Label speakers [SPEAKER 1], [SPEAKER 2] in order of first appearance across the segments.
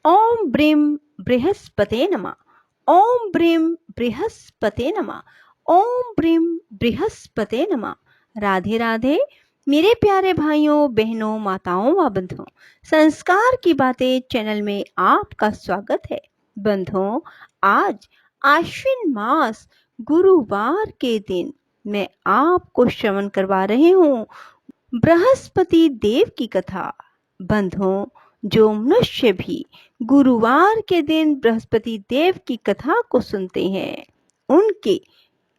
[SPEAKER 1] ओम brim बृहस्पते नमः। ओम brim बृहस्पते नमः। ओम brim बृहस्पते नमः। राधे राधे मेरे प्यारे भाइयों बहनों माताओं व बंधुओं, संस्कार की बातें चैनल में आपका स्वागत है। बंधुओं, आज आश्विन मास गुरुवार के दिन मैं आपको श्रवण करवा रही हूँ बृहस्पति देव की कथा। बंधुओं, जो मनुष्य भी गुरुवार के दिन बृहस्पति देव की कथा को सुनते हैं, उनके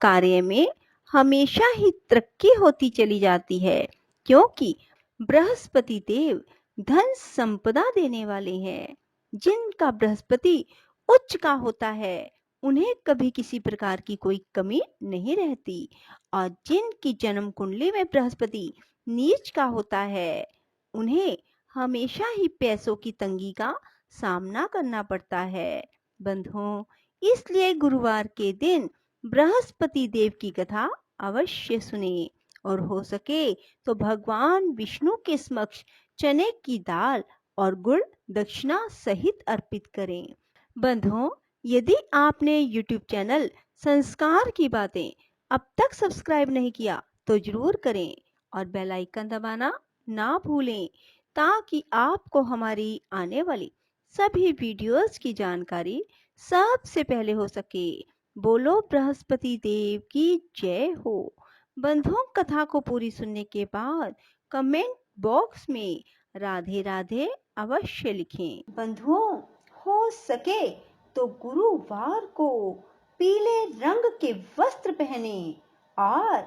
[SPEAKER 1] कार्य में हमेशा ही तरक्की होती चली जाती है, क्योंकि बृहस्पति देव धन संपदा देने वाले हैं। जिनका बृहस्पति उच्च का होता है, उन्हें कभी किसी प्रकार की कोई कमी नहीं रहती, और जिनकी जन्म कुंडली में बृहस्पति नीच का होता है, उन्हें हमेशा ही पैसों की तंगी का सामना करना पड़ता है। बंधुओं, इसलिए गुरुवार के दिन बृहस्पति देव की कथा अवश्य सुने, और हो सके तो भगवान विष्णु के समक्ष चने की दाल और गुड़ दक्षिणा सहित अर्पित करें। बंधुओं, यदि आपने YouTube चैनल संस्कार की बातें अब तक सब्सक्राइब नहीं किया तो जरूर करें, और बेल आइकन दबाना ना भूलें, ताकि आपको हमारी आने वाली सभी वीडियोस की जानकारी सबसे पहले हो सके। बोलो बृहस्पति देव की जय हो। बंधुओं, कथा को पूरी सुनने के बाद कमेंट बॉक्स में राधे राधे अवश्य लिखें। बंधुओं, हो सके तो गुरुवार को पीले रंग के वस्त्र पहने और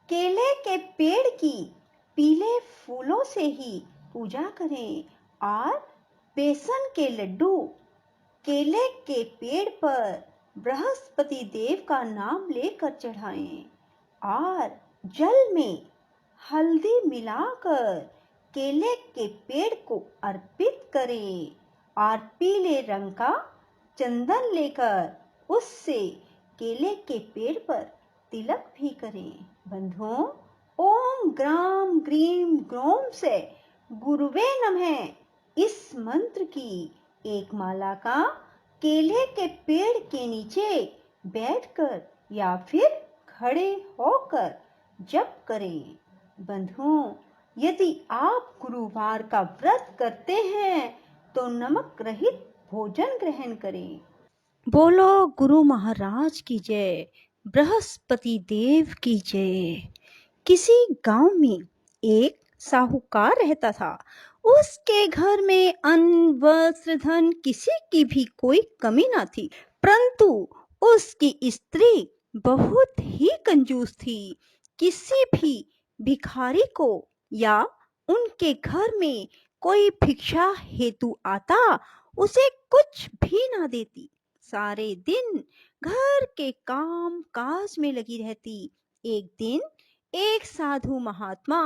[SPEAKER 1] केले के पेड़ की पीले फूलों से ही पूजा करें, और बेसन के लड्डू केले के पेड़ पर बृहस्पति देव का नाम लेकर चढ़ाएं, और जल में हल्दी मिलाकर केले के पेड़ को अर्पित करें, और पीले रंग का चंदन लेकर उससे केले के पेड़ पर तिलक भी करें। बंधुओं, ओम ग्राम ग्रीम ग्रोम से गुरुवे नमः इस मंत्र की एक माला का केले के पेड़ के नीचे बैठकर या फिर खड़े होकर जप करें। बंधुओं, यदि आप गुरुवार का व्रत करते हैं तो नमक रहित भोजन ग्रहण करें। बोलो गुरु महाराज की जय, बृहस्पति देव की जय। किसी गांव में एक साहूकार रहता था। उसके घर में अन्न वस्त्र धन किसी की भी कोई कमी ना थी, परंतु उसकी स्त्री बहुत ही कंजूस थी। किसी भी भिखारी को या उनके घर में कोई भिक्षा हेतु आता, उसे कुछ भी ना देती। सारे दिन घर के काम काज में लगी रहती। एक दिन एक साधु महात्मा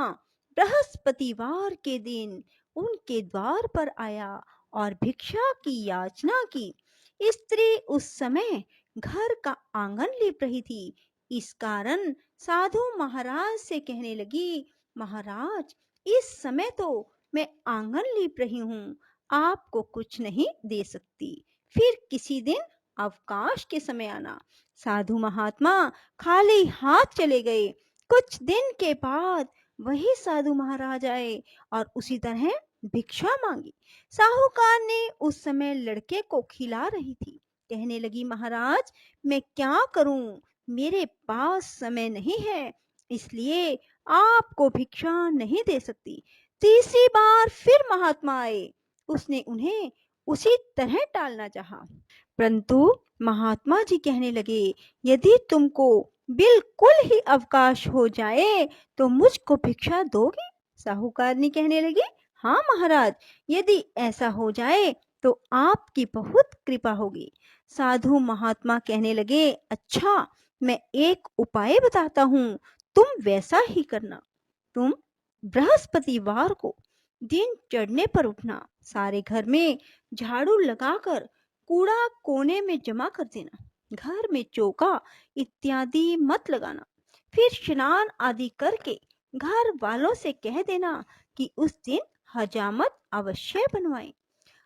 [SPEAKER 1] बृहस्पतिवार के दिन उनके द्वार पर आया और भिक्षा की याचना की। स्त्री उस समय घर का आंगन लीप रही थी। इस कारण साधु महाराज से कहने लगी, महाराज, इस समय तो मैं आंगन लीप रही हूँ, आपको कुछ नहीं दे सकती, फिर किसी दिन अवकाश के समय आना। साधु महात्मा खाली हाथ चले गए। कुछ दिन के बाद वही साधु महाराज आए और उसी तरह भिक्षा मांगी। साहूकार ने उस समय लड़के को खिला रही थी। कहने लगी, महाराज, मैं क्या करूं, मेरे पास समय नहीं है, इसलिए आपको भिक्षा नहीं दे सकती। तीसरी बार फिर महात्मा आए। उसने उन्हें उसी तरह टालना चाहा, परंतु महात्मा जी कहने लगे, यदि तुमको बिल्कुल ही अवकाश हो जाए तो मुझको भिक्षा दोगे? साहूकार ने कहने लगे, हाँ महाराज, यदि ऐसा हो जाए तो आपकी बहुत कृपा होगी। साधु महात्मा कहने लगे, अच्छा, मैं एक उपाय बताता हूँ, तुम वैसा ही करना। तुम बृहस्पतिवार को दिन चढ़ने पर उठना, सारे घर में झाड़ू लगाकर कूड़ा कोने में जमा कर देना, घर में चौका इत्यादि मत लगाना। फिर स्नान आदि करके घर वालों से कह देना कि उस दिन हजामत अवश्य बनवाएं।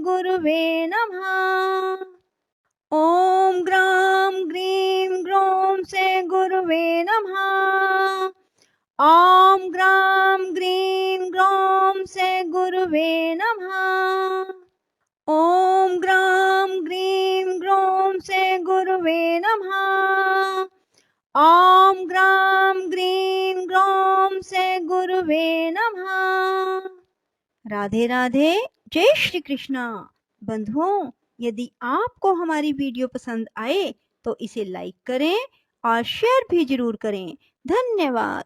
[SPEAKER 1] गुरुवे नमः। ओम ग्राम ग्रीम ग्रोम से गुरुवे नमः। ओम ग्राम ग्रीम ग्रोम से गुरुवे नमः। ओम ग्राम ग्रीम ग्रोम से गुरुवे नमः। ओम ग्राम ग्रीम ग्रोम से गुरुवे नमः। राधे राधे, जय श्री कृष्णा। बंधुओं, यदि आपको हमारी वीडियो पसंद आए तो इसे लाइक करें और शेयर भी जरूर करें। धन्यवाद।